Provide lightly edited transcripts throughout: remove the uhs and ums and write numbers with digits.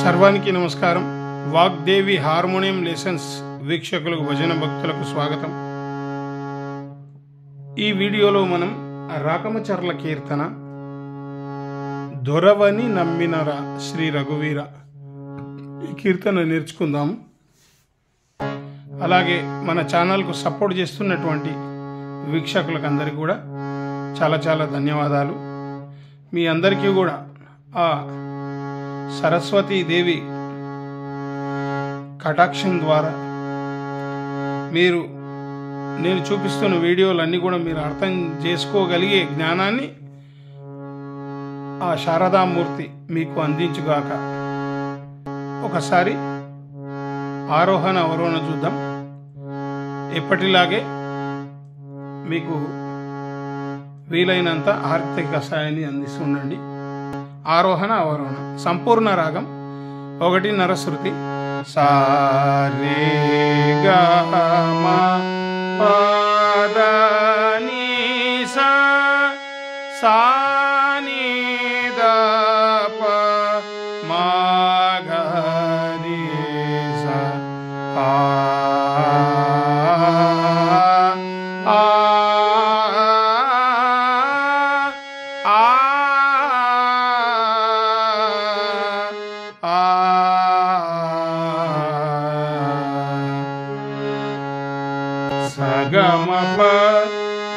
సర్వానికి నమస్కారం. Vagdevi harmonium lessons వీక్షకులకు భజన భక్తులకు స్వాగతం. ఈ వీడియోలో మనం రాకమచర్ల కీర్తన దొరవని నమ్మినరా శ్రీ రఘువీర ఈ కీర్తన నేర్చుకుందాం. అలాగే మన ఛానల్కు సపోర్ట్ చేస్తున్నటువంటి వీక్షకులకు అందరికీ కూడా చాలా చాలా ధన్యవాదాలు. మీ అందరికీ కూడా ఆ సరస్వతీదేవి కటాక్షం ద్వారా మీరు నేను చూపిస్తున్న వీడియోలన్నీ కూడా మీరు అర్థం చేసుకోగలిగే జ్ఞానాన్ని ఆ శారదామూర్తి మీకు అందించుగాక. ఒకసారి ఆరోహణ అవరోహణ చూద్దాం. ఎప్పటిలాగే మీకు వీలైనంత ఆర్థిక సాయాన్ని అందిస్తుండండి. ఆరోహణ అవరోహణ సంపూర్ణ రాగం 1 శృతి సా రే గ మ ప ద ని సా సా ని ద ప మ గ రి సా ఆ సగమ ప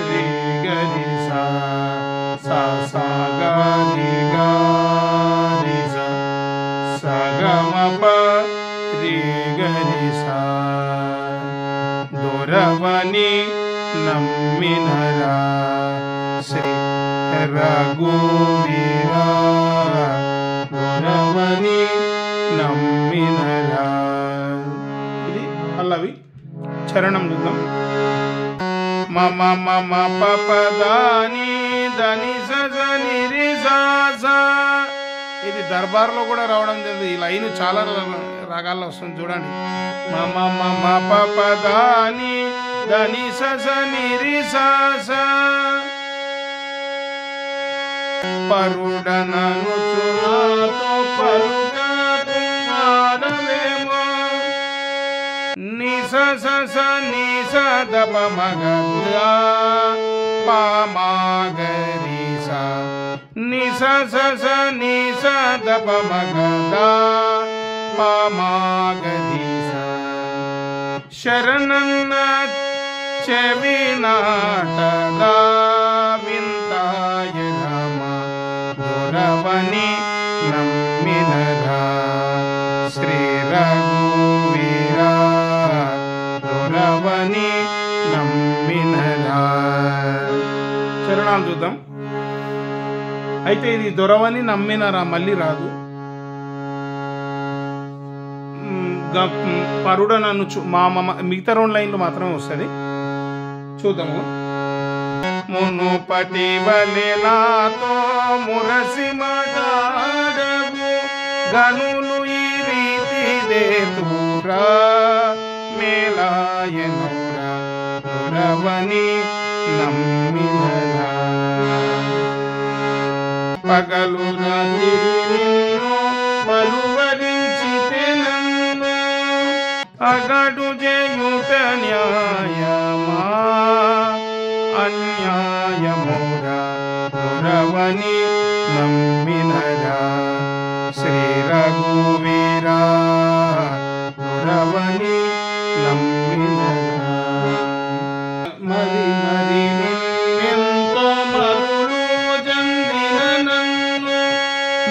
రి గ రి సా సా సా గ రి గ రి సా సగమ ప రి గ రి సా దొరవని నమ్మినరా శ్రీ రఘువీర దొరవని నమ్మినరా. ఇది పల్లవి. చరణం చూద్దాం. మమ మమ పపదాని దని సజని రి సా సా. ఇది దర్బార్లో కూడా రావడం జరిగింది. ఈ లైన్ చాలా రాగాల్లో వస్తుంది చూడండి. మమ మమ పపదాని దని సజని రి సా సా పరుడనను చునాతో పలుకావేమో ని స స స ని స ద ప మ గ ద ప మ గ రి సా ని స స స ని స ద ప మ గ ద ప మ గ రి సా శరణన్న చెవినాటద వింతాయ రామ దొరవని నమ్మినరా శ్రీ రఘువీర దొరవని నమ్మినరా. చరణాలు చూద్దాం. అయితే ఇది దొరవని నమ్మినరా మళ్ళీ రాదు. పరుడ నన్ను మా మిగతా 2 లైన్లు మాత్రమే వస్తుంది. చూద్దాము. మునుపటి వలెలాతో మురసి మాటాడవు గనులు ఈ రీతి దేతురా మేలాయనౌరా దొరవని నమ్మినరా. పగలు రాత్రి నిన్ను పలువరించితే నన్ను అగడు చేయుట న్యాయమా అన్యాయమురా దొరవని నమ్మినరా శ్రీ రఘువీర దొరవని నమ్మినరా. మరి మరి నిన్నెంతో మరులు జందిన నన్ను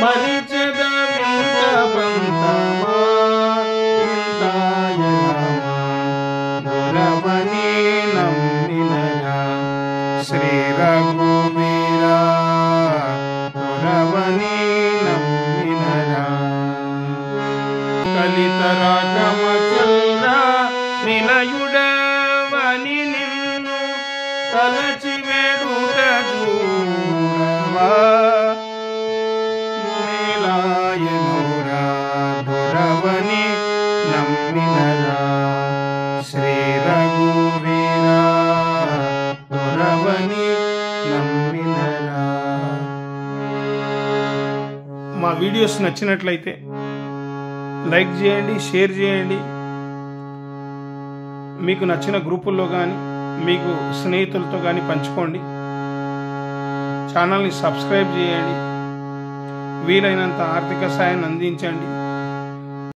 మరిచెద వింత పంతమా వింతాయ రామ దొరవని నమ్మినరా శ్రీ రఘువీర దొరవని నమ్మినరా. కలిత రాకమచర్ల నిలయుడవని నిన్ను తలచి వేడుట చూడవా మేలాయనౌరా దొరవని నమ్మినరా శ్రీ రఘువీర దొరవని నమ్మినరా. మా వీడియోస్ నచ్చినట్లయితే లైక్ చేయండి, షేర్ చేయండి. మీకు నచ్చిన గ్రూపుల్లో కానీ మీకు స్నేహితులతో కానీ పంచుకోండి. ఛానల్ని సబ్స్క్రైబ్ చేయండి. వీలైనంత ఆర్థిక సాయాన్ని అందించండి.